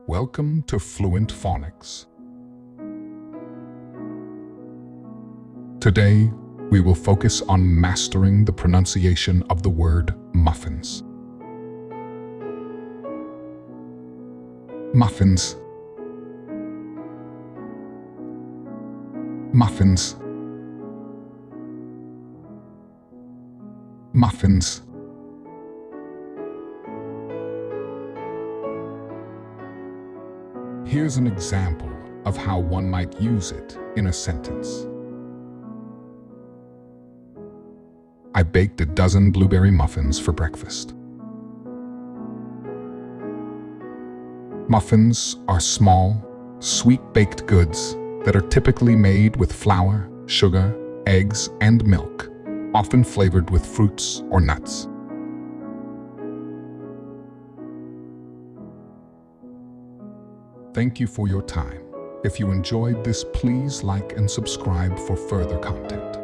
Welcome to Fluent Phonics. Today, we will focus on mastering the pronunciation of the word muffins. Muffins. Muffins. Muffins. Here's an example of how one might use it in a sentence. I baked a dozen blueberry muffins for breakfast. Muffins are small, sweet baked goods that are typically made with flour, sugar, eggs, and milk, often flavored with fruits or nuts. Thank you for your time. If you enjoyed this, please like and subscribe for further content.